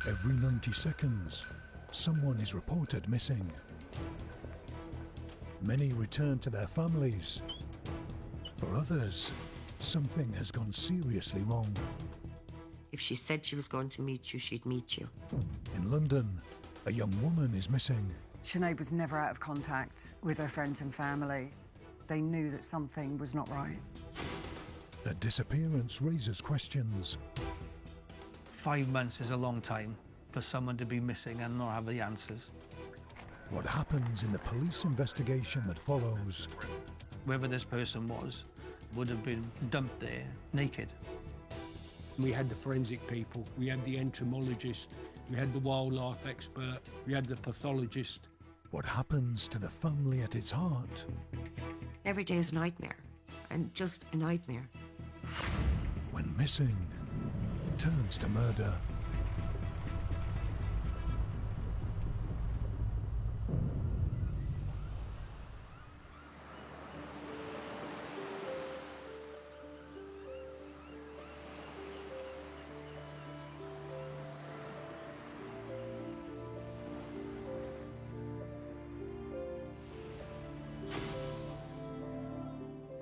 Every 90 seconds, someone is reported missing. Many return to their families. For others, something has gone seriously wrong. If she said she was going to meet you, she'd meet you. In London, a young woman is missing. Sinead was never out of contact with her friends and family. They knew that something was not right. Her disappearance raises questions. 5 months is a long time for someone to be missing and not have the answers. What happens in the police investigation that follows? Whoever this person was would have been dumped there, naked. We had the forensic people, we had the entomologist, we had the wildlife expert, we had the pathologist. What happens to the family at its heart? Every day is a nightmare, and just a nightmare. When missing turns to murder.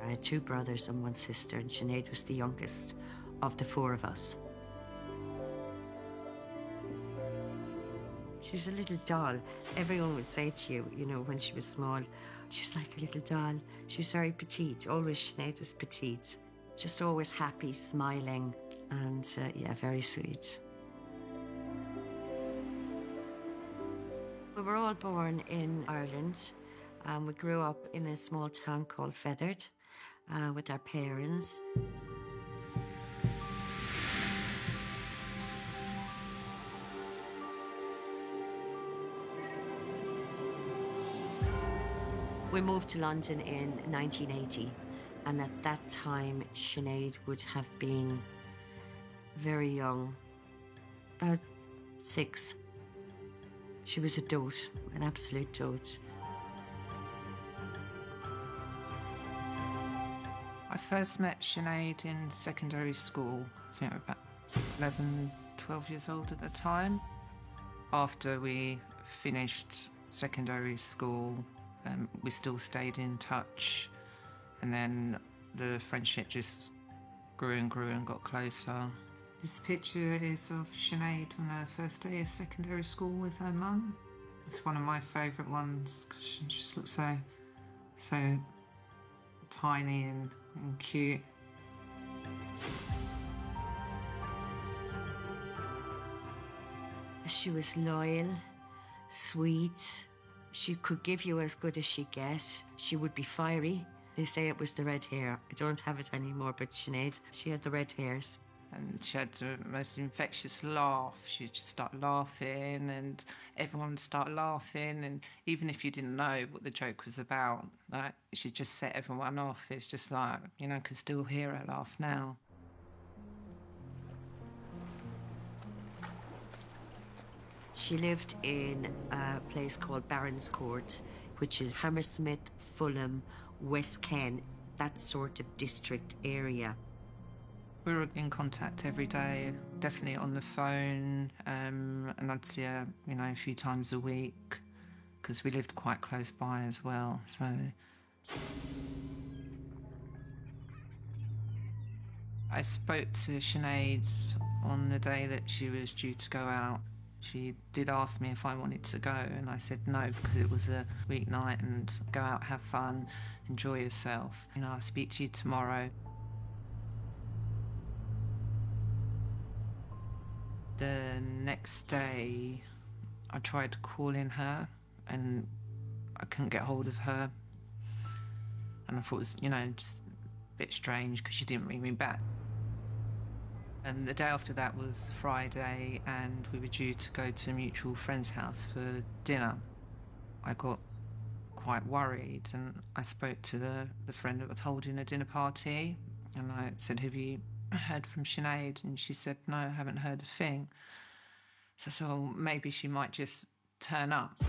I had 2 brothers and 1 sister, and Sinead was the youngest of the 4 of us. She was a little doll. Everyone would say to you, you know, when she was small, she's like a little doll. She was very petite. Always Sinead was petite. Just always happy, smiling, and yeah, very sweet. We were all born in Ireland. We grew up in a small town called Feathered with our parents. We moved to London in 1980, and at that time, Sinead would have been very young, about 6. She was a dote, an absolute dote. I first met Sinead in secondary school. I think I was about 11, 12 years old at the time. After we finished secondary school, we still stayed in touch, and then the friendship just grew and grew and got closer. This picture is of Sinead on her first day of secondary school with her mum. It's one of my favourite ones because she just looks so tiny and cute. She was loyal, sweet. She could give you as good as she'd get. She would be fiery. They say it was the red hair. I don't have it anymore, but Sinead, she had the red hairs. And she had the most infectious laugh. She'd just start laughing and everyone would start laughing. And even if you didn't know what the joke was about, like, she'd just set everyone off. It's just like, you know, I can still hear her laugh now. She lived in a place called Barons Court, which is Hammersmith, Fulham, West Ken, that sort of district area. We were in contact every day, definitely on the phone, and I'd see her, you know, a few times a week, because we lived quite close by as well, so. I spoke to Sinead on the day that she was due to go out. She did ask me if I wanted to go, and I said no, because it was a weeknight and go out, have fun, enjoy yourself. You know, I'll speak to you tomorrow. The next day, I tried calling her and I couldn't get hold of her. And I thought it was, you know, just a bit strange because she didn't ring me back. And the day after that was Friday, and we were due to go to a mutual friend's house for dinner. I got quite worried, and I spoke to the friend that was holding a dinner party, and I said, "Have you heard from Sinead?" And she said, "No, I haven't heard a thing." So I said, "Oh, maybe she might just turn up."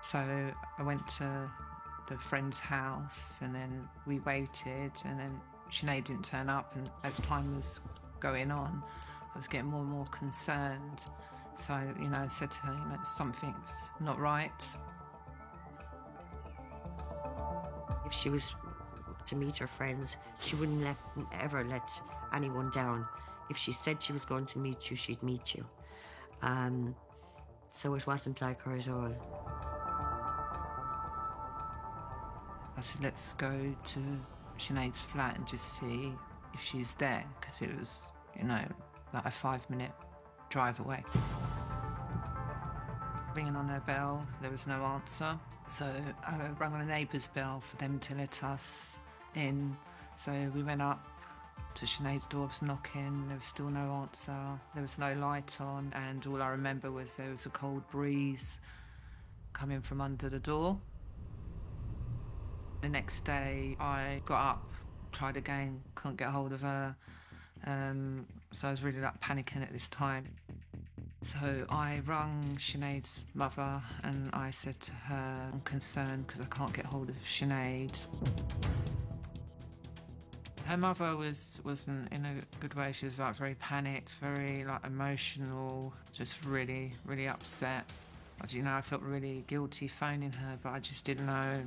So I went to the friend's house, and then we waited, and then Sinead didn't turn up, and as time was going on, I was getting more and more concerned. So, I said to her, something's not right. If she was to meet her friends, she wouldn't ever let anyone down. If she said she was going to meet you, she'd meet you. So it wasn't like her at all. I said, let's go to Sinead's flat and just see if she's there, because it was, like a 5-minute drive away. Ringing on her bell, there was no answer. So I rang on a neighbour's bell for them to let us in. So we went up to Sinead's door, was knocking, there was still no answer. There was no light on, and all I remember was there was a cold breeze coming from under the door. The next day I got up, tried again, couldn't get hold of her. So I was really panicking at this time. So I rang Sinead's mother and I said to her, I'm concerned because I can't get hold of Sinead. Her mother wasn't in a good way. She was very panicked, very emotional, just really, really upset. I felt really guilty phoning her, but I just didn't know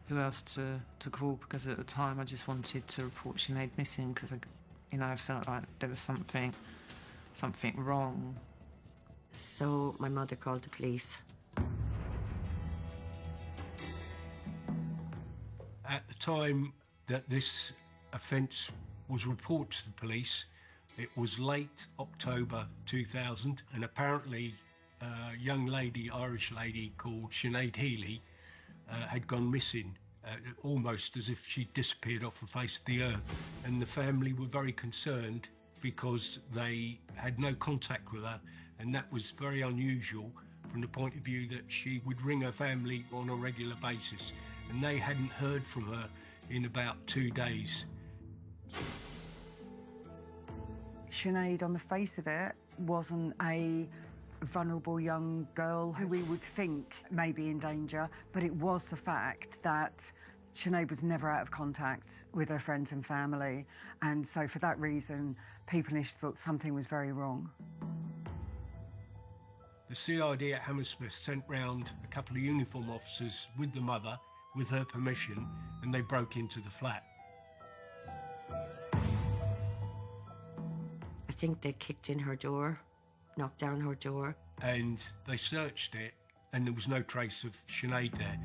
who else to call, because at the time I just wanted to report Sinead missing, because I felt like there was something wrong. So my mother called the police. At the time that this offence was reported to the police, it was late October 2000, and apparently a young lady, Irish lady called Sinead Healy, had gone missing, almost as if she'd disappeared off the face of the earth. And the family were very concerned because they had no contact with her, and that was very unusual from the point of view that she would ring her family on a regular basis, and they hadn't heard from her in about 2 days. Sinead, on the face of it, wasn't a vulnerable young girl who we would think may be in danger, but it was the fact that Sinead was never out of contact with her friends and family, and so for that reason, people initially thought something was very wrong. The CID at Hammersmith sent round a couple of uniform officers with the mother, with her permission, and they broke into the flat. I think they kicked in her door, knocked down her door. And they searched it, and there was no trace of Sinead there.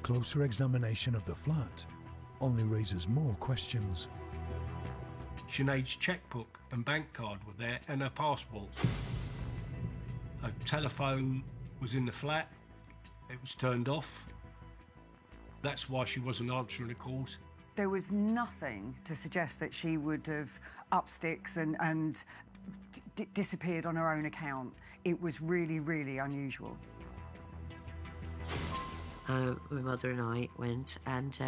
Closer examination of the flat only raises more questions. Sinead's checkbook and bank card were there, and her passport. Her telephone was in the flat. It was turned off. That's why she wasn't answering the calls. There was nothing to suggest that she would have upped sticks and disappeared on her own account. It was really, really unusual. My mother and I went and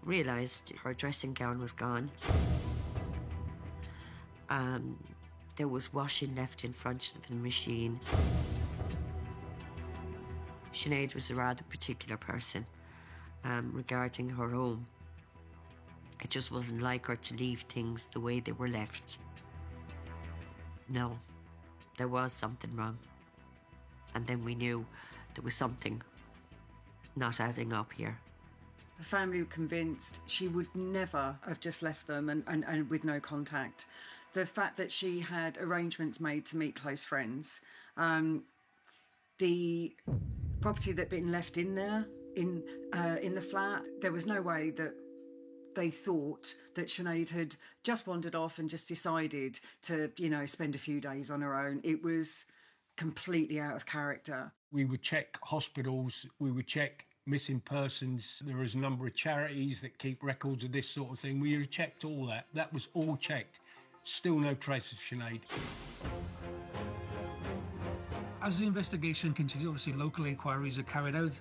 realised her dressing gown was gone. There was washing left in front of the machine. Sinead was a rather particular person regarding her home. It just wasn't like her to leave things the way they were left. No, there was something wrong. And then we knew there was something not adding up here. The family were convinced she would never have just left them and with no contact. The fact that she had arrangements made to meet close friends, the property that had been left in there, in the flat, there was no way that they thought that Sinead had just wandered off and just decided to, spend a few days on her own. It was completely out of character. We would check hospitals, we would check missing persons. There is a number of charities that keep records of this sort of thing. We had checked all that. That was all checked. Still no trace of Sinead. As the investigation continued, obviously local inquiries are carried out.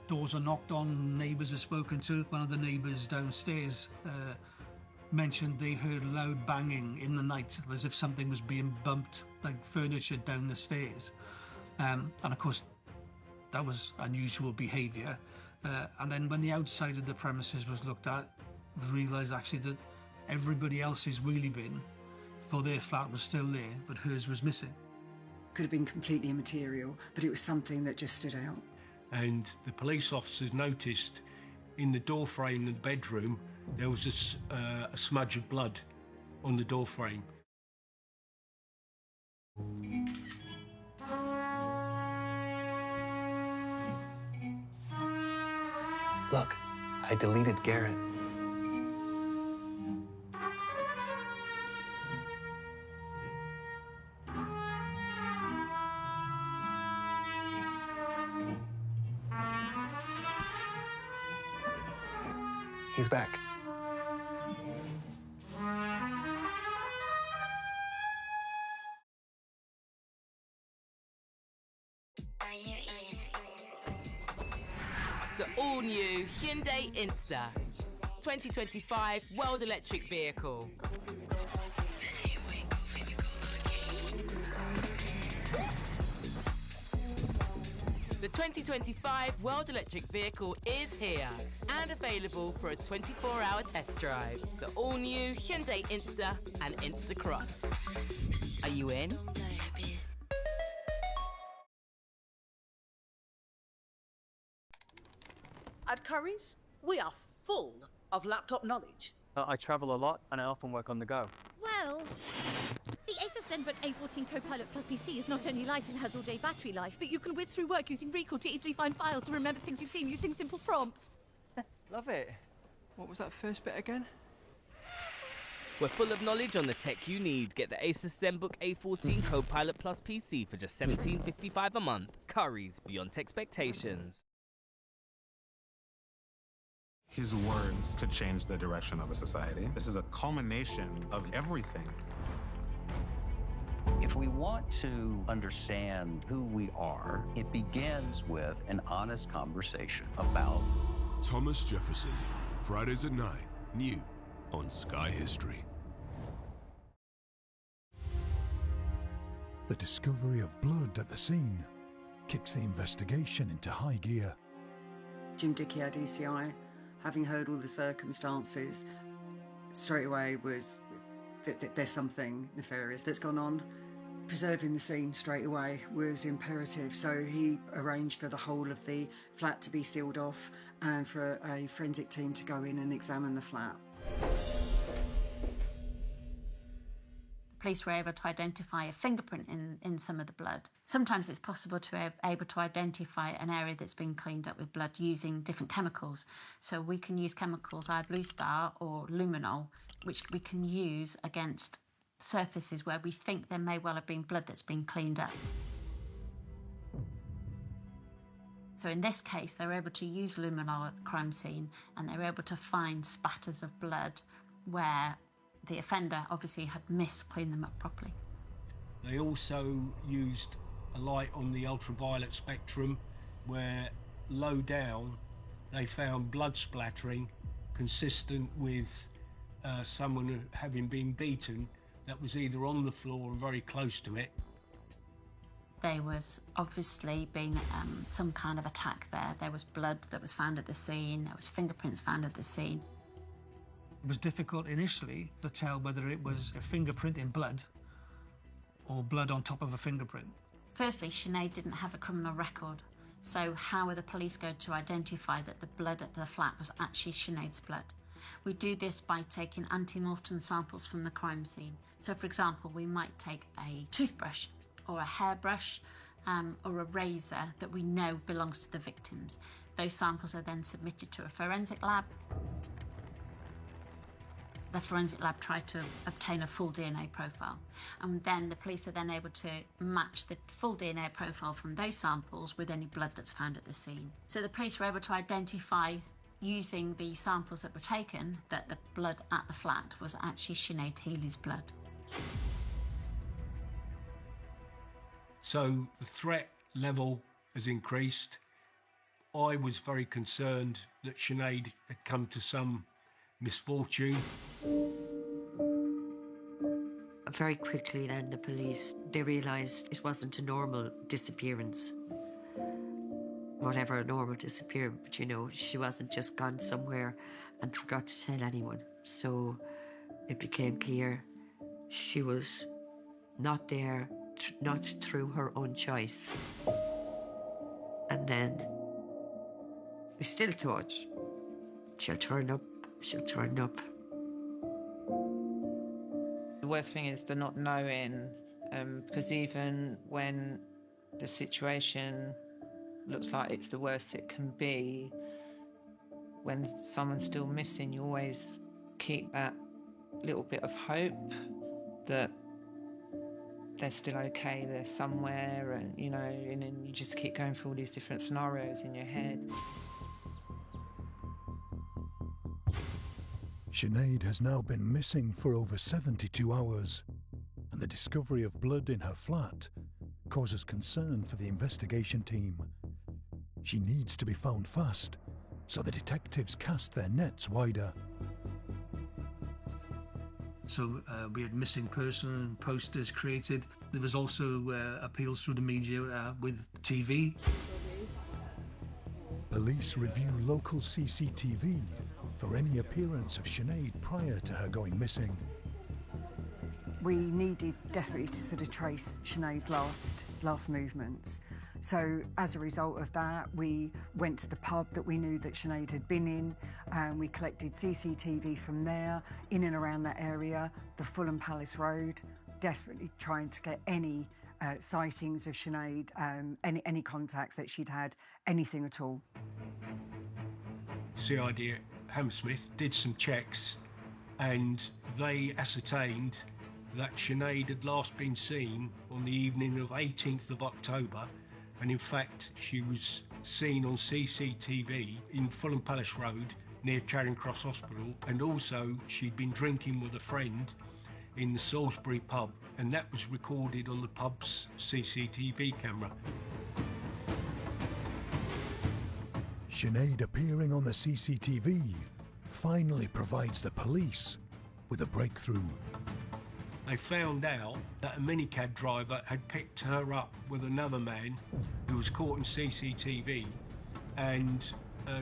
Doors are knocked on, neighbours are spoken to. One of the neighbours downstairs mentioned they heard loud banging in the night, as if something was being bumped, like furniture down the stairs. And of course, that was unusual behaviour. And then when the outside of the premises was looked at, realised actually that Everybody else's wheelie bin for their flat was still there, but hers was missing. Could have been completely immaterial, but it was something that just stood out. And the police officers noticed in the door frame of the bedroom there was a smudge of blood on the door frame. Look, I deleted Garrett. He's back. The all-new Hyundai Insta 2025 World Electric Vehicle. The 2025 World Electric Vehicle is here and available for a 24-hour test drive. The all-new Hyundai Insta and Insta Cross. Are you in? At Currys, we are full of laptop knowledge. I travel a lot and I often work on the go. Well, the Asus ZenBook A14 Copilot Plus PC is not only light and has all-day battery life, but you can whiz through work using Recall to easily find files and remember things you've seen using simple prompts. Love it. What was that first bit again? We're full of knowledge on the tech you need. Get the Asus ZenBook A14 Copilot Plus PC for just $17.55 a month. Currys, beyond expectations. His words could change the direction of a society. This is a culmination of everything. If we want to understand who we are, it begins with an honest conversation about Thomas Jefferson, Fridays at 9, new on Sky History. The discovery of blood at the scene kicks the investigation into high gear. Jim Dickey, our DCI, having heard all the circumstances, straight away was that there's something nefarious that's gone on. Preserving the scene straight away was imperative, so he arranged for the whole of the flat to be sealed off and for a forensic team to go in and examine the flat. Police were able to identify a fingerprint in some of the blood. Sometimes it's possible to be able to identify an area that's been cleaned up with blood using different chemicals. So we can use chemicals, either Blue Star or luminol, which we can use against surfaces where we think there may well have been blood that's been cleaned up. So in this case, they were able to use luminol at the crime scene, and they were able to find spatters of blood where the offender obviously had cleaned them up properly. They also used a light on the ultraviolet spectrum where low down they found blood splattering consistent with someone having been beaten that was either on the floor or very close to it. There was obviously been some kind of attack there. There was blood that was found at the scene, there was fingerprints found at the scene. It was difficult initially to tell whether it was a fingerprint in blood or blood on top of a fingerprint. Firstly, Sinead didn't have a criminal record, so how were the police going to identify that the blood at the flat was actually Sinead's blood? We do this by taking ante-mortem samples from the crime scene. So, for example, we might take a toothbrush or a hairbrush or a razor that we know belongs to the victims. Those samples are then submitted to a forensic lab. The forensic lab tried to obtain a full DNA profile, and then the police are then able to match the full DNA profile from those samples with any blood that's found at the scene. So the police were able to identify, using the samples that were taken, that the blood at the flat was actually Sinead Healy's blood. So the threat level has increased. I was very concerned that Sinead had come to some misfortune. Very quickly then the police, they realised it wasn't a normal disappearance. Whatever a normal disappearance, but you know, she wasn't just gone somewhere and forgot to tell anyone. So it became clear she was not there, not through her own choice. And then we still thought, she'll turn up, she'll turn up. The worst thing is the not knowing, because even when the situation looks like it's the worst it can be, when someone's still missing, you always keep that little bit of hope that they're still okay, they're somewhere, and you know, and then you just keep going through all these different scenarios in your head. Sinead has now been missing for over 72 hours, and the discovery of blood in her flat causes concern for the investigation team. She needs to be found fast, so the detectives cast their nets wider. So we had missing person posters created. There was also appeals through the media with TV. Police review local CCTV for any appearance of Sinead prior to her going missing. We needed desperately to sort of trace Sinead's last movements. So as a result of that, we went to the pub that we knew that Sinead had been in, and we collected CCTV from there, in and around that area, the Fulham Palace Road, desperately trying to get any sightings of Sinead, any contacts that she'd had, anything at all. CID at Hammersmith did some checks, and they ascertained that Sinead had last been seen on the evening of 18th of October, and in fact she was seen on CCTV in Fulham Palace Road near Charing Cross Hospital, and also she'd been drinking with a friend in the Salisbury pub, and that was recorded on the pub's CCTV camera. Sinead appearing on the CCTV finally provides the police with a breakthrough. They found out that a minicab driver had picked her up with another man who was caught in CCTV and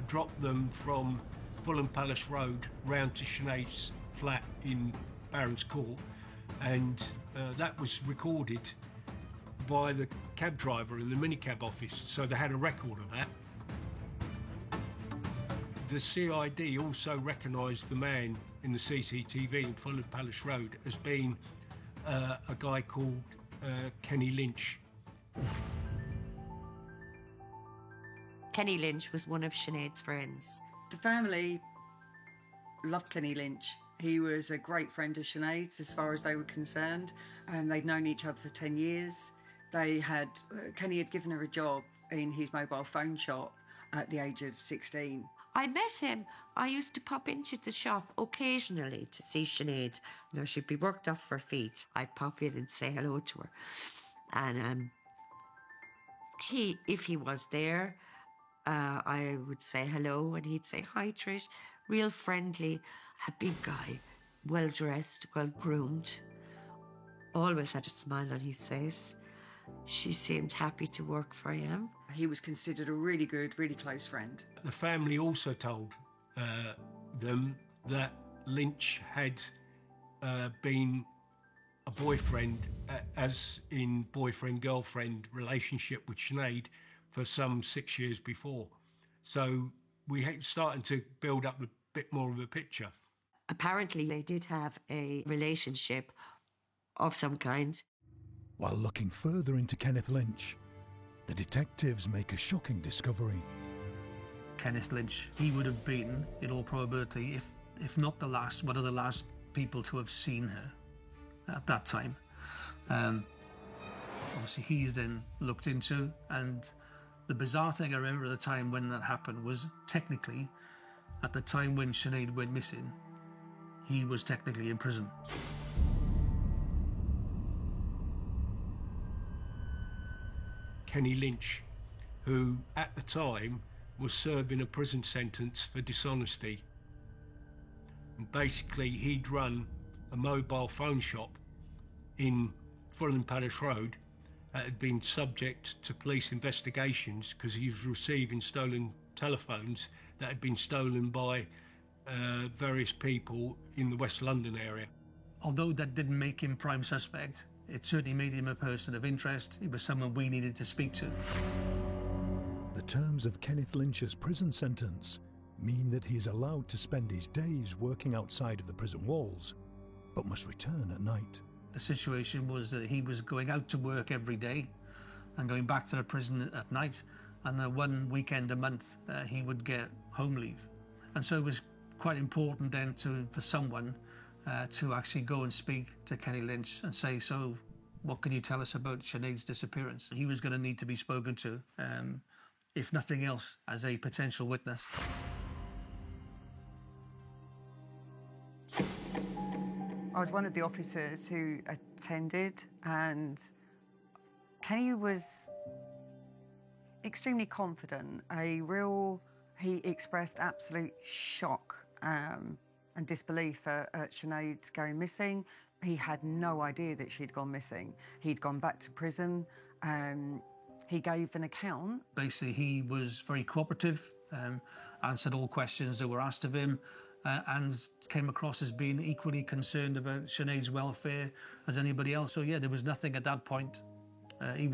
dropped them from Fulham Palace Road round to Sinead's flat in Barons Court, and that was recorded by the cab driver in the minicab office, so they had a record of that. The CID also recognised the man in the CCTV in Fulham Palace Road as being a guy called Kenny Lynch. Kenny Lynch was one of Sinead's friends. The family loved Kenny Lynch. He was a great friend of Sinead's as far as they were concerned, and they'd known each other for 10 years. Kenny had given her a job in his mobile phone shop at the age of 16. I met him. I used to pop into the shop occasionally to see Sinead. You know, she'd be worked off her feet. I'd pop in and say hello to her. And if he was there, I would say hello, and he'd say, "Hi, Trish." Real friendly, a big guy, well-dressed, well-groomed. Always had a smile on his face. She seemed happy to work for him. He was considered a really good, really close friend. The family also told them that Lynch had been a boyfriend, as in boyfriend-girlfriend relationship with Sinead for some 6 years before. So we starting to build up a bit more of a picture. Apparently they did have a relationship of some kind. While looking further into Kenneth Lynch, the detectives make a shocking discovery. Kenneth Lynch, he would have been, in all probability, if not the last, one of the last people to have seen her at that time. Obviously, he's then looked into, and the bizarre thing I remember at the time when that happened was technically, at the time when Sinead went missing, he was technically in prison. Kenny Lynch, who at the time was serving a prison sentence for dishonesty. And basically, he'd run a mobile phone shop in Fulham Palace Road that had been subject to police investigations because he was receiving stolen telephones that had been stolen by various people in the West London area. Although that didn't make him prime suspect, it certainly made him a person of interest. He was someone we needed to speak to. The terms of Kenneth Lynch's prison sentence mean that he is allowed to spend his days working outside of the prison walls, but must return at night. The situation was that he was going out to work every day and going back to the prison at night, and then one weekend a month he would get home leave. And so it was quite important then for someone to actually go and speak to Kenny Lynch and say, so what can you tell us about Sinead's disappearance? He was going to need to be spoken to, if nothing else, as a potential witness. I was one of the officers who attended, and Kenny was extremely confident. He expressed absolute shock and disbelief at Sinead going missing. He had no idea that she'd gone missing. He'd gone back to prison. He gave an account. Basically, he was very cooperative, answered all questions that were asked of him, and came across as being equally concerned about Sinead's welfare as anybody else. So yeah, there was nothing at that point. He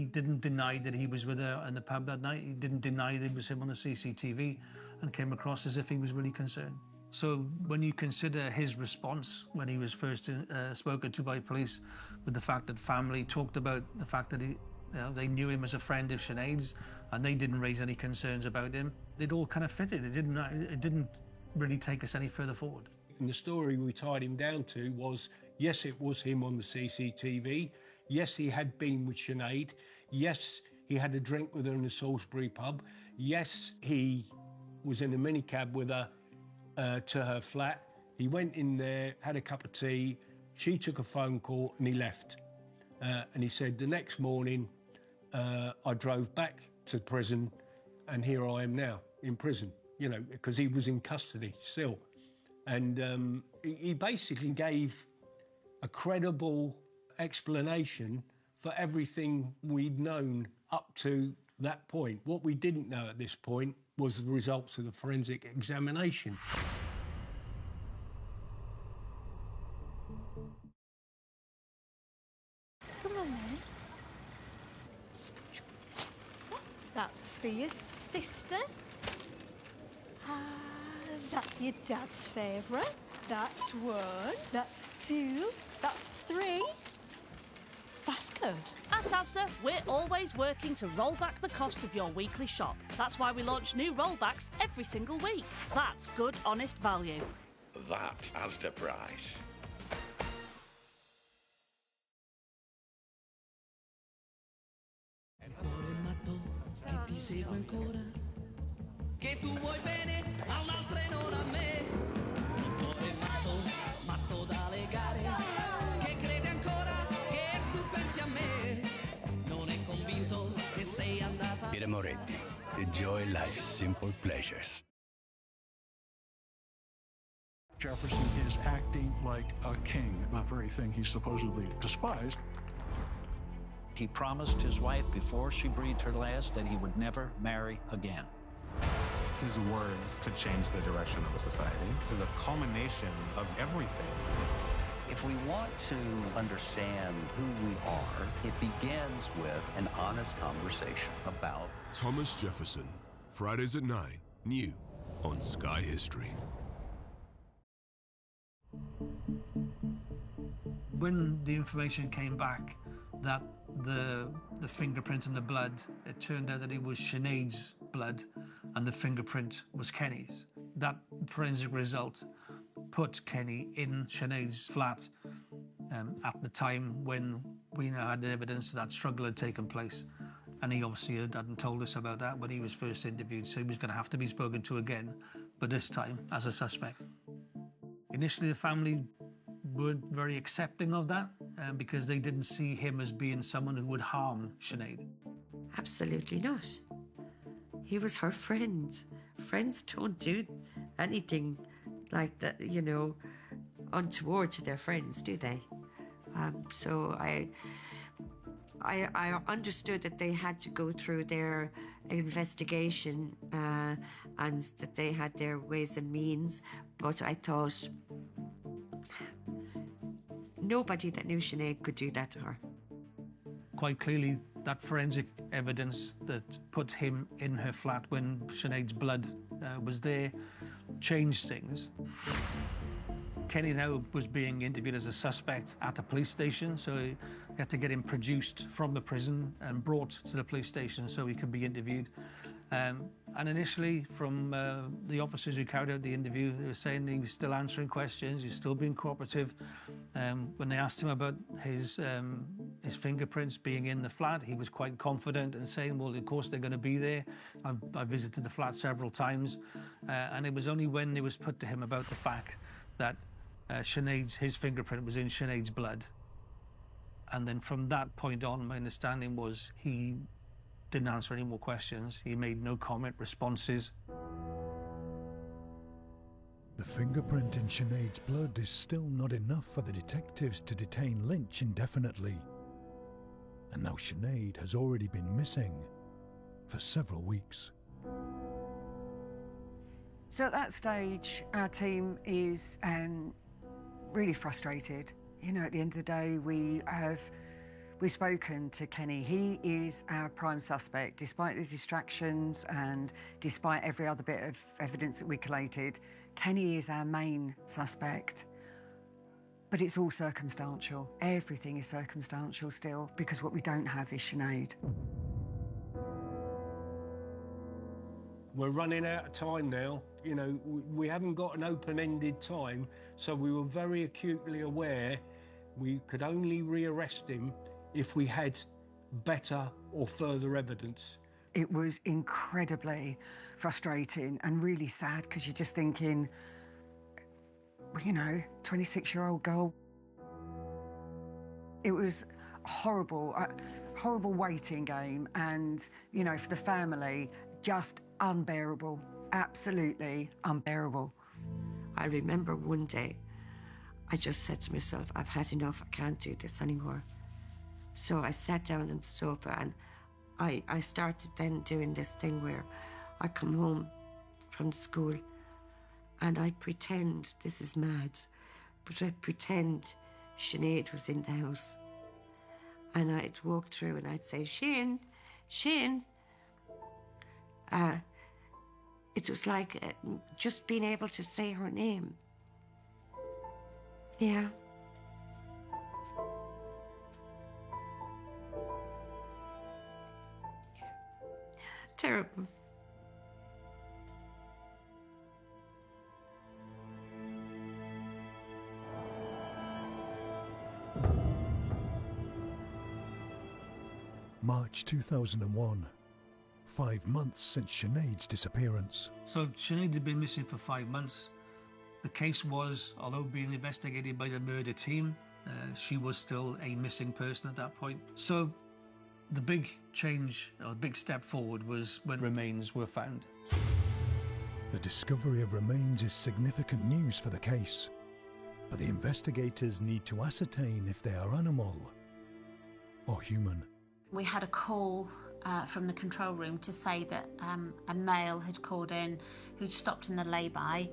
didn't deny that he was with her in the pub that night. He didn't deny that it was him on the CCTV, and came across as if he was really concerned. So when you consider his response when he was first spoken to by police, with the fact that family talked about the fact that they knew him as a friend of Sinead's, and they didn't raise any concerns about him, it all kind of fitted. It didn't really take us any further forward. And the story we tied him down to was, yes, it was him on the CCTV. Yes, he had been with Sinead. Yes, he had a drink with her in the Salisbury pub. Yes, he was in a minicab with her to her flat. He went in there, had a cup of tea. She took a phone call and he left. And he said, the next morning, I drove back to prison, and here I am now in prison, because he was in custody still. And he basically gave a credible explanation for everything we'd known up to that point. What we didn't know at this point was the results of the forensic examination. Come on then. That's for your sister. That's your dad's favourite. That's 1. That's 2. That's 3. That's good. At Asda, we're always working to roll back the cost of your weekly shop. That's why we launch new rollbacks every single week. That's good, honest value. That's Asda price. Segue ancora che tu vuoi bene a un'altra e non a me. Il cuore matto da legare, che crede ancora che tu pensi a me. Non è convinto che sei andata. Peter Moretti, enjoy life's simple pleasures. Jefferson is acting like a king, the very thing he supposedly despised. He promised his wife before she breathed her last that he would never marry again. His words could change the direction of a society. This is a culmination of everything. If we want to understand who we are, it begins with an honest conversation about Thomas Jefferson, Fridays at 9, new on Sky History. When the information came back that the fingerprint and the blood, it turned out that it was Sinead's blood and the fingerprint was Kenny's. That forensic result put Kenny in Sinead's flat at the time when we now had evidence that struggle had taken place. And he obviously hadn't told us about that when he was first interviewed, so he was going to have to be spoken to again, but this time as a suspect. Initially, the family weren't very accepting of that because they didn't see him as being someone who would harm Sinead. Absolutely not. He was her friend. Friends don't do anything like that, untoward to their friends, do they? So I understood that they had to go through their investigation and that they had their ways and means, but I thought nobody that knew Sinead could do that to her. Quite clearly, that forensic evidence that put him in her flat when Sinead's blood was there changed things. Kenny now was being interviewed as a suspect at the police station, so he had to get him produced from the prison and brought to the police station so he could be interviewed. And initially, from the officers who carried out the interview, they were saying he was still answering questions, he's still being cooperative. When they asked him about his fingerprints being in the flat, he was quite confident and saying, well, of course they're going to be there. I visited the flat several times. And it was only when it was put to him about the fact that his fingerprint was in Sinead's blood. And then from that point on, my understanding was he didn't answer any more questions. He made no comment responses. The fingerprint in Sinead's blood is still not enough for the detectives to detain Lynch indefinitely. And now Sinead has already been missing for several weeks. So at that stage, our team is really frustrated. You know, at the end of the day, we've spoken to Kenny. He is our prime suspect, despite the distractions and despite every other bit of evidence that we collated. Kenny is our main suspect. But it's all circumstantial. Everything is circumstantial still, because what we don't have is Sinead. We're running out of time now. You know, we haven't got an open-ended time, so we were very acutely aware we could only rearrest him if we had better or further evidence. It was incredibly frustrating and really sad, because you're just thinking, you know, 26-year-old girl. It was horrible, horrible waiting game, and, you know, for the family, just unbearable, absolutely unbearable. I remember one day, I just said to myself, I've had enough, I can't do this anymore. So I sat down on the sofa and I started then doing this thing where I come home from school and I pretend, this is mad, but I pretend Sinead was in the house. And I'd walk through and I'd say, Shane. It was like just being able to say her name. Yeah. Terrible. March 2001. 5 months since Sinead's disappearance. So Sinead had been missing for 5 months. The case was, although being investigated by the murder team, she was still a missing person at that point. So the big change, or the big step forward, was when remains were found. The discovery of remains is significant news for the case, but the investigators need to ascertain if they are animal or human. We had a call from the control room to say that a male had called in who'd stopped in the lay-by.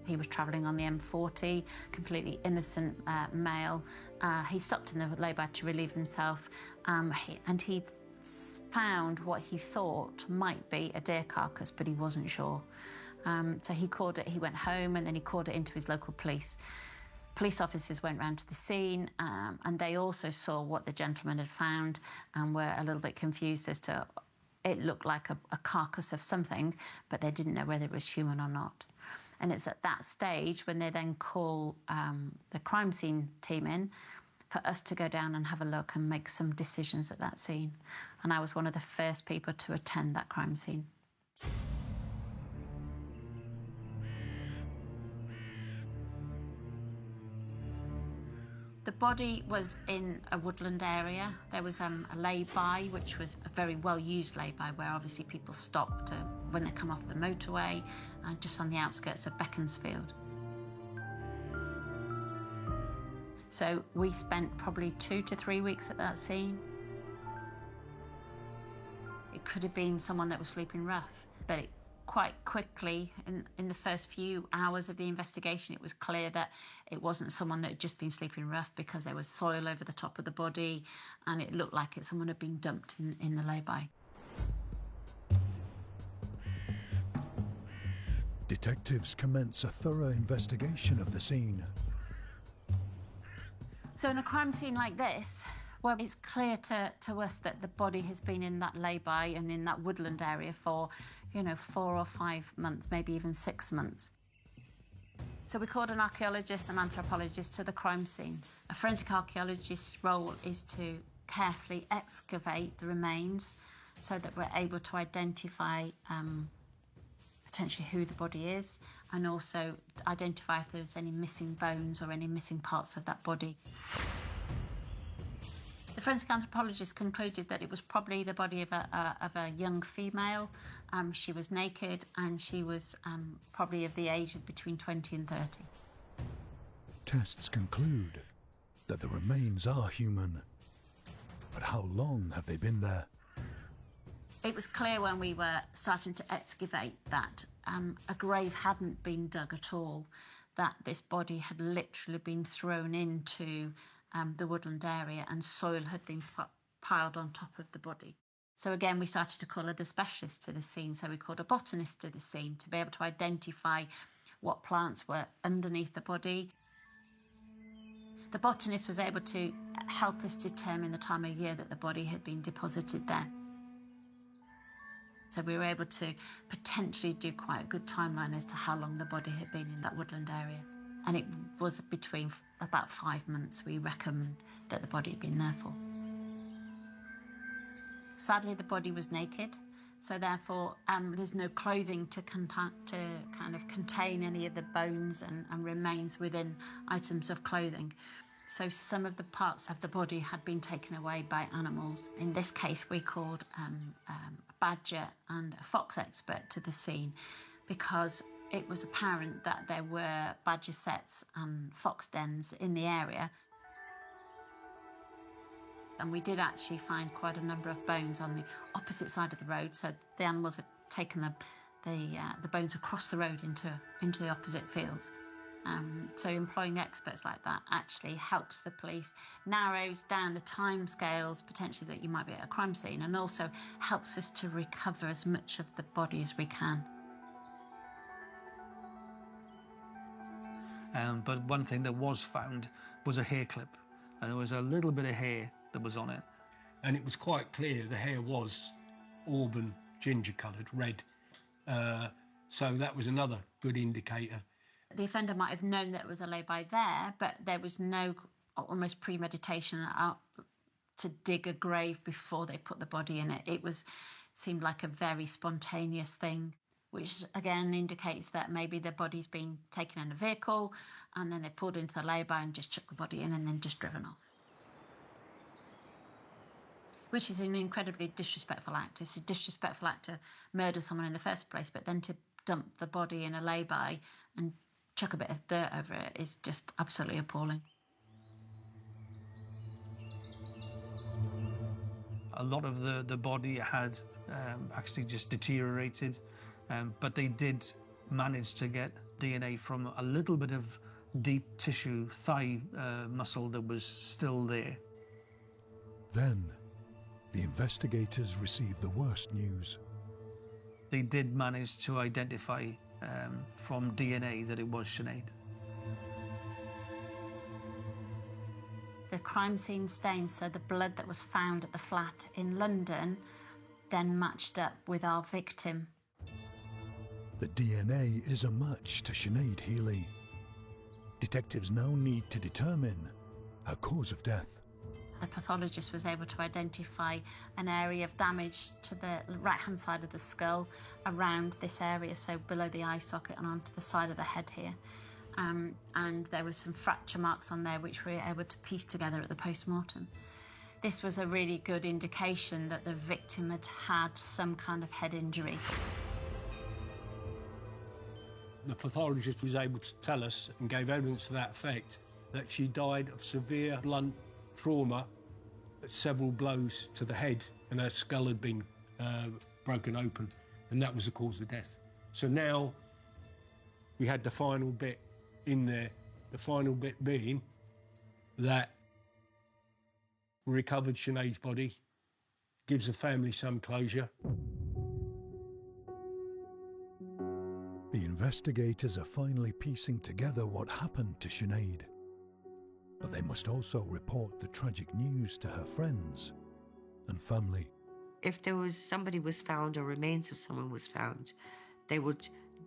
He was travelling on the M40, completely innocent male. He stopped in the lay-by to relieve himself, and he found what he thought might be a deer carcass, but he wasn't sure. So he called it, he went home, and then he called it into his local police. Police officers went round to the scene, and they also saw what the gentleman had found and were a little bit confused as to, it looked like a carcass of something, but they didn't know whether it was human or not. And it's at that stage when they then call the crime scene team in for us to go down and have a look and make some decisions at that scene. And I was one of the first people to attend that crime scene. The body was in a woodland area. There was a lay-by, which was a very well-used lay-by, where obviously people stopped when they come off the motorway, just on the outskirts of Beaconsfield. So we spent probably 2 to 3 weeks at that scene. It could have been someone that was sleeping rough, but quite quickly, in the first few hours of the investigation, it was clear that it wasn't someone that had just been sleeping rough, because there was soil over the top of the body and it looked like someone had been dumped in the lay-by. Detectives commence a thorough investigation of the scene. So in a crime scene like this, well, it's clear to us that the body has been in that lay-by and in that woodland area for, 4 or 5 months, maybe even 6 months. So we called an archaeologist and anthropologist to the crime scene. A forensic archaeologist's role is to carefully excavate the remains so that we're able to identify potentially who the body is, and also identify if there's any missing bones or any missing parts of that body. The forensic anthropologist concluded that it was probably the body of a young female. She was naked and she was probably of the age of between 20 and 30. Tests conclude that the remains are human. But how long have they been there? It was clear when we were starting to excavate that a grave hadn't been dug at all, that this body had literally been thrown into the woodland area and soil had been piled on top of the body. So again, we started to call other specialists to the scene. So we called a botanist to the scene to be able to identify what plants were underneath the body. The botanist was able to help us determine the time of year that the body had been deposited there. So we were able to potentially do quite a good timeline as to how long the body had been in that woodland area. And it was between about 5 months we reckoned that the body had been there for. Sadly, the body was naked, so therefore there's no clothing to kind of contain any of the bones and remains within items of clothing. So some of the parts of the body had been taken away by animals. In this case, we called a badger and a fox expert to the scene, because it was apparent that there were badger setts and fox dens in the area. And we did actually find quite a number of bones on the opposite side of the road, so the animals had taken the bones across the road into the opposite fields. So employing experts like that actually helps the police, narrows down the timescales potentially that you might be at a crime scene, and also helps us to recover as much of the body as we can. But one thing that was found was a hair clip, and there was a little bit of hair that was on it. And it was quite clear the hair was auburn, ginger-coloured, red. So that was another good indicator. The offender might have known that it was a lay-by there, but there was no almost premeditation to dig a grave before they put the body in it. It seemed like a very spontaneous thing, which again indicates that maybe the body's been taken in a vehicle and then they pulled into the lay-by and just chucked the body in and then just driven off. Which is an incredibly disrespectful act. It's a disrespectful act to murder someone in the first place, but then to dump the body in a lay-by and chuck a bit of dirt over it is just absolutely appalling. A lot of the body had actually just deteriorated, but they did manage to get DNA from a little bit of deep tissue, thigh muscle that was still there. Then, the investigators received the worst news. They did manage to identify from DNA that it was Sinead. The crime scene stains, so the blood that was found at the flat in London, then matched up with our victim. The DNA is a match to Sinead Healy. Detectives now need to determine her cause of death. The pathologist was able to identify an area of damage to the right-hand side of the skull around this area, so below the eye socket and onto the side of the head here. And there was some fracture marks on there which we were able to piece together at the post-mortem. This was a really good indication that the victim had had some kind of head injury. The pathologist was able to tell us and gave evidence to that effect that she died of severe blunt trauma, several blows to the head, and her skull had been broken open, and that was the cause of death. So now we had the final bit in there, the final bit being that we recovered Sinead's body, gives the family some closure. The investigators are finally piecing together what happened to Sinead. But they must also report the tragic news to her friends and family. If there was somebody was found or remains of someone was found,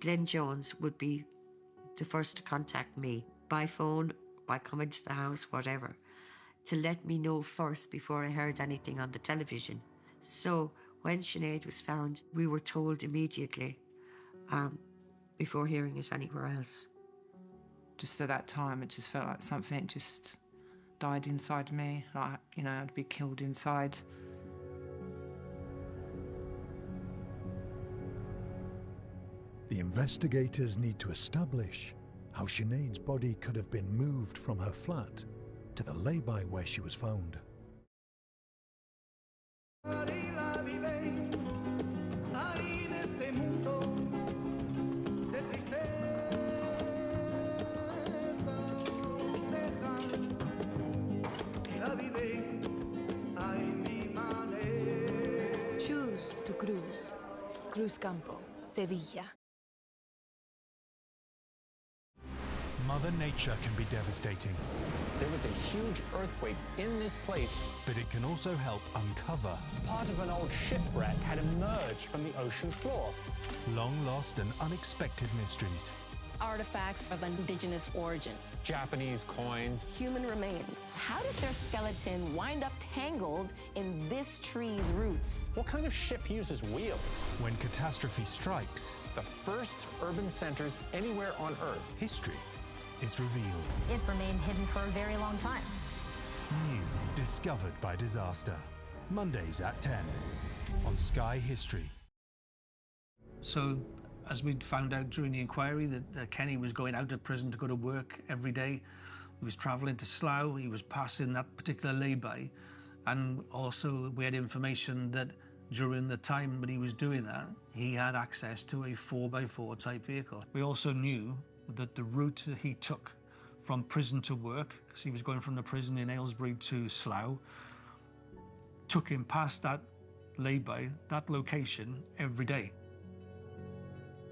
Glenn Jones would be the first to contact me by phone, by coming to the house, whatever, to let me know first before I heard anything on the television. So when Sinead was found, we were told immediately before hearing it anywhere else. Just at that time, it just felt like something just died inside me. Like, you know, I'd be killed inside. The investigators need to establish how Sinead's body could have been moved from her flat to the lay-by where she was found. Choose to cruise. Cruz Campo, Sevilla. Mother Nature can be devastating. There was a huge earthquake in this place. But it can also help uncover. Part of an old shipwreck had emerged from the ocean floor. Long lost and unexpected mysteries. Artifacts of indigenous origin. Japanese coins. Human remains. How did their skeleton wind up tangled in this tree's roots? What kind of ship uses wheels? When catastrophe strikes, the first urban centers anywhere on Earth. History is revealed. It's remained hidden for a very long time. New, discovered by disaster. Mondays at 10 on Sky History. So, as we'd found out during the inquiry, that Kenny was going out of prison to go to work every day. He was travelling to Slough. He was passing that particular lay-by. And also we had information that during the time that he was doing that, he had access to a 4x4 type vehicle. We also knew that the route that he took from prison to work, because he was going from the prison in Aylesbury to Slough, took him past that lay-by, that location, every day.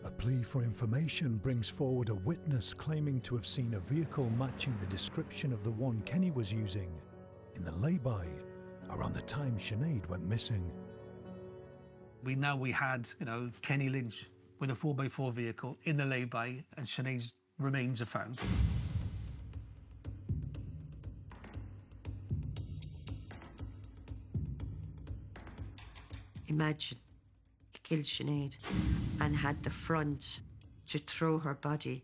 A plea for information brings forward a witness claiming to have seen a vehicle matching the description of the one Kenny was using in the lay-by around the time Sinead went missing. We had, Kenny Lynch with a 4x4 vehicle in the lay-by, and Sinead's remains are found. Imagine he killed Sinead and had the front to throw her body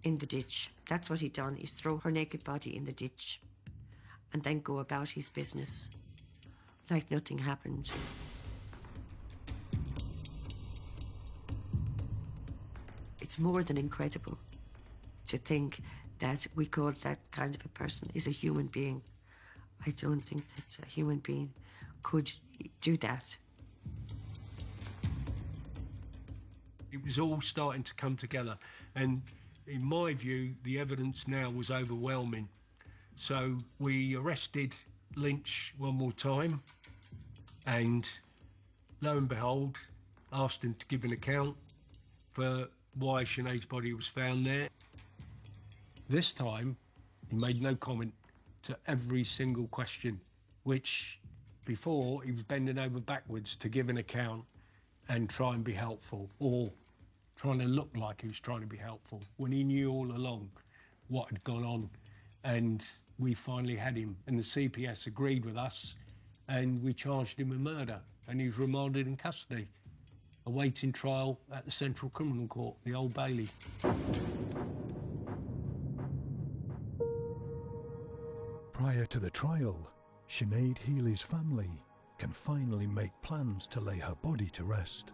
in the ditch. That's what he'd done, is throw her naked body in the ditch and then go about his business like nothing happened. It's more than incredible to think that we call that kind of a person is a human being. I don't think that a human being could do that. It was all starting to come together, and in my view, the evidence now was overwhelming. So we arrested Lynch one more time, and lo and behold, asked him to give an account for why Sinead's body was found there. This time, he made no comment to every single question, which before he was bending over backwards to give an account and try and be helpful, or trying to look like he was trying to be helpful, when he knew all along what had gone on. And we finally had him, and the CPS agreed with us, and we charged him with murder, and he was remanded in custody, awaiting trial at the Central Criminal Court, the Old Bailey. Prior to the trial, Sinead Healy's family can finally make plans to lay her body to rest.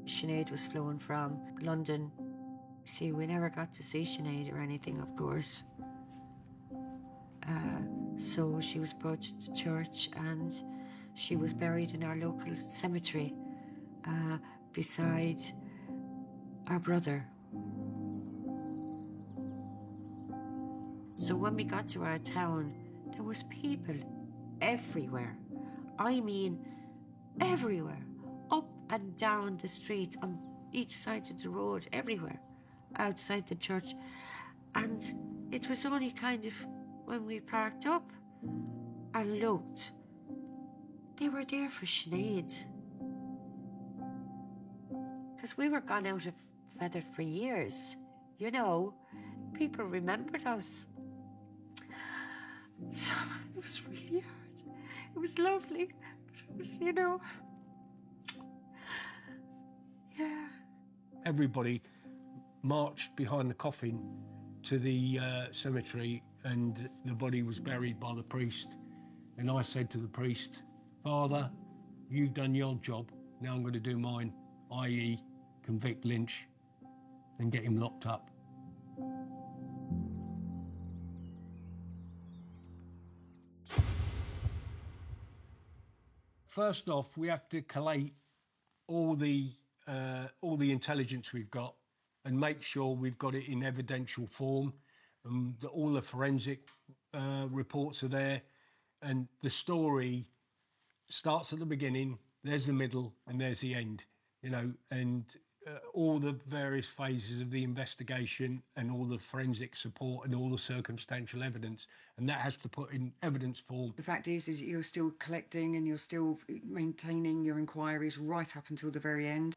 Sinead was flown from London. See, we never got to see Sinead or anything, of course. So she was brought to church and she was buried in our local cemetery beside our brother. So when we got to our town, there was people everywhere. I mean, everywhere. Up and down the street, on each side of the road, everywhere. Outside the church. And it was only kind of when we parked up and looked, they were there for Sinead. Because we were gone out of feather for years, you know. People remembered us. So it was really hard. It was lovely, but it was, you know, yeah. Everybody marched behind the coffin to the cemetery, and the body was buried by the priest. And I said to the priest, "Father, you've done your job, now I'm going to do mine, i.e. convict Lynch and get him locked up." First off, we have to collate all the intelligence we've got and make sure we've got it in evidential form, that all the forensic reports are there, and the story starts at the beginning, there's the middle, and there's the end, you know, and all the various phases of the investigation and all the forensic support and all the circumstantial evidence, and that has to put in evidence form. The fact is you're still collecting and you're still maintaining your inquiries right up until the very end.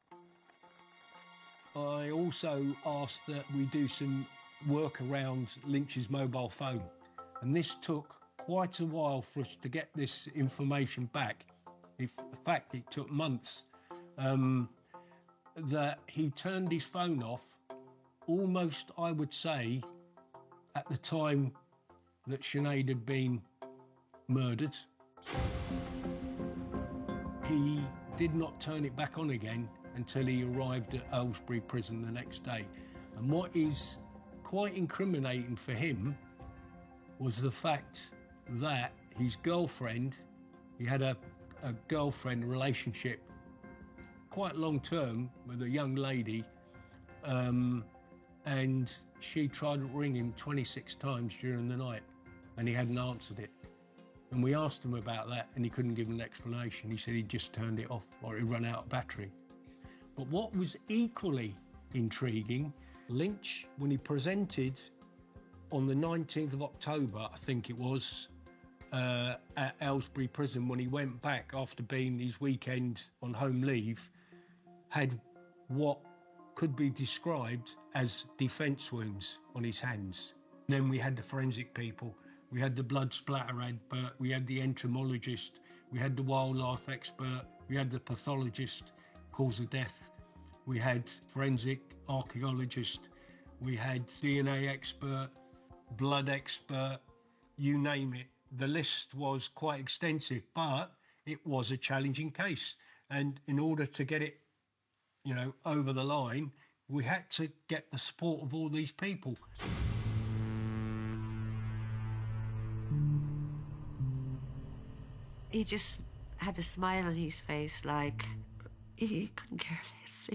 I also asked that we do some work around Lynch's mobile phone, and this took quite a while for us to get this information back. In fact, it took months. That he turned his phone off almost, I would say, at the time that Sinead had been murdered. He did not turn it back on again until he arrived at Aylesbury Prison the next day. And what is quite incriminating for him was the fact that his girlfriend, he had a girlfriend relationship quite long term with a young lady, and she tried to ring him 26 times during the night and he hadn't answered it. And we asked him about that and he couldn't give an explanation. He said he'd just turned it off or he'd run out of battery. But what was equally intriguing, Lynch, when he presented on the 19th of October, I think it was, at Aylesbury Prison, when he went back after being his weekend on home leave, had what could be described as defence wounds on his hands. Then we had the forensic people, we had the blood splatter expert, we had the entomologist, we had the wildlife expert, we had the pathologist, cause of death, we had forensic archaeologist, we had DNA expert, blood expert, you name it. The list was quite extensive, but it was a challenging case. And in order to get it, you know, over the line, we had to get the support of all these people. He just had a smile on his face, like he couldn't care less.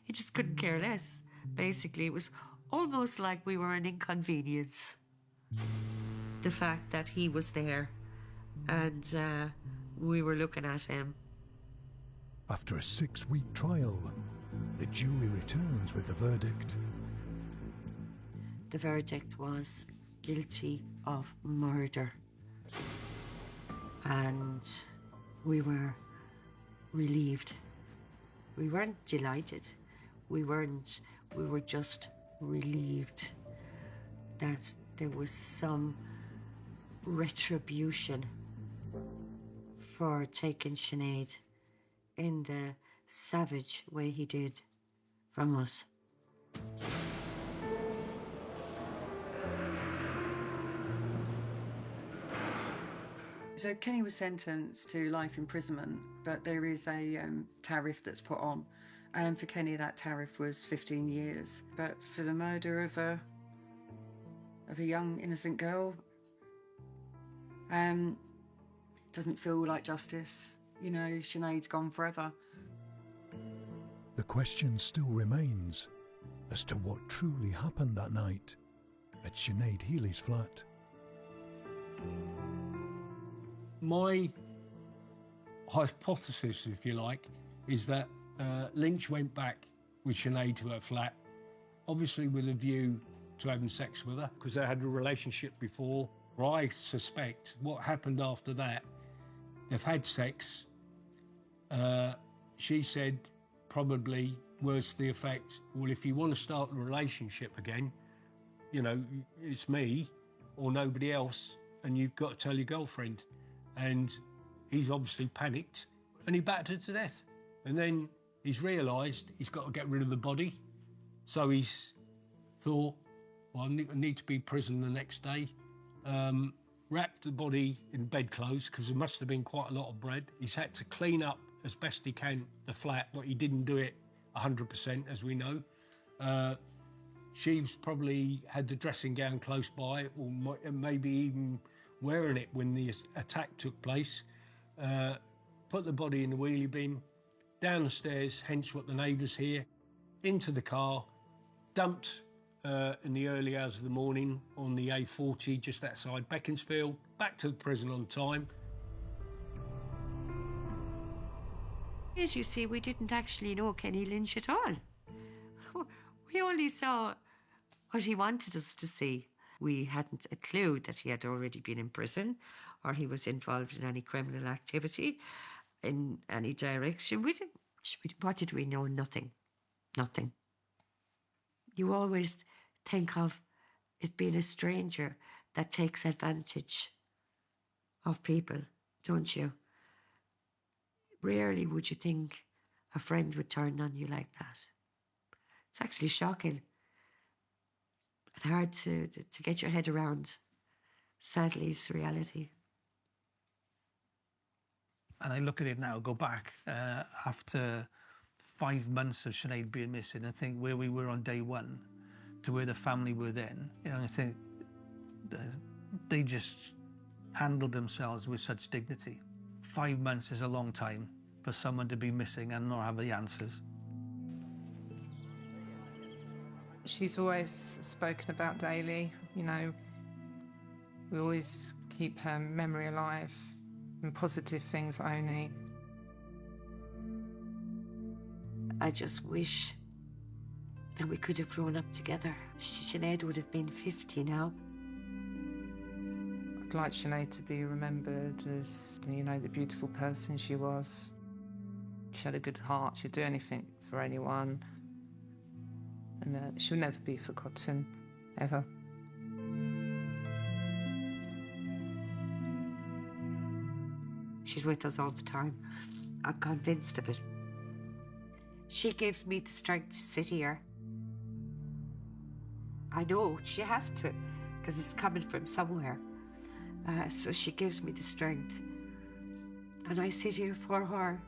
He just couldn't care less. Basically, it was almost like we were an inconvenience. The fact that he was there and we were looking at him. After a 6-week trial, the jury returns with the verdict. The verdict was guilty of murder. And we were relieved. We weren't delighted. We were just relieved that there was some retribution for taking Sinead in the savage way he did from us. So Kenny was sentenced to life imprisonment, but there is a tariff that's put on, And for Kenny, that tariff was 15 years. But for the murder of a young, innocent girl, doesn't feel like justice. You know, Sinead's gone forever. The question still remains as to what truly happened that night at Sinead Healy's flat. My hypothesis, if you like, is that Lynch went back with Sinead to her flat, obviously with a view to having sex with her, because they had a relationship before. I suspect what happened after that, they've had sex. She said, probably words to the effect, well, if you want to start a relationship again, you know, it's me or nobody else, and you've got to tell your girlfriend. And he's obviously panicked, and he battered her to death. And then he's realised he's got to get rid of the body. So he's thought, well, I need to be in prison the next day. Wrapped the body in bedclothes, because there must have been quite a lot of bread. He's had to clean up as best he can the flat, but he didn't do it 100%, as we know. She's probably had the dressing gown close by, or maybe even wearing it when the attack took place. Put the body in the wheelie bin, down the stairs, hence what the neighbours hear, into the car, dumped in the early hours of the morning on the A40 just outside Beaconsfield, back to the prison on time. As you see, we didn't actually know Kenny Lynch at all. We only saw what he wanted us to see. We hadn't a clue that he had already been in prison or he was involved in any criminal activity in any direction. What did we know? Nothing. Nothing. You always think of it being a stranger that takes advantage of people, don't you? Rarely would you think a friend would turn on you like that. It's actually shocking and hard to get your head around. Sadly, it's reality. And I look at it now, go back after 5 months of Sinead being missing, and think where we were on day one to where the family were then. You know, I think they just handled themselves with such dignity. 5 months is a long time for someone to be missing and not have the answers. She's always spoken about Daly, you know. We always keep her memory alive and positive things only. I just wish that we could have grown up together. Sinead would have been 50 now. I'd like Sinead to be remembered as, you know, the beautiful person she was. She had a good heart, she'd do anything for anyone. And that she'll never be forgotten, ever. She's with us all the time. I'm convinced of it. She gives me the strength to sit here. I know she has to, because it's coming from somewhere. So she gives me the strength. And I sit here for her.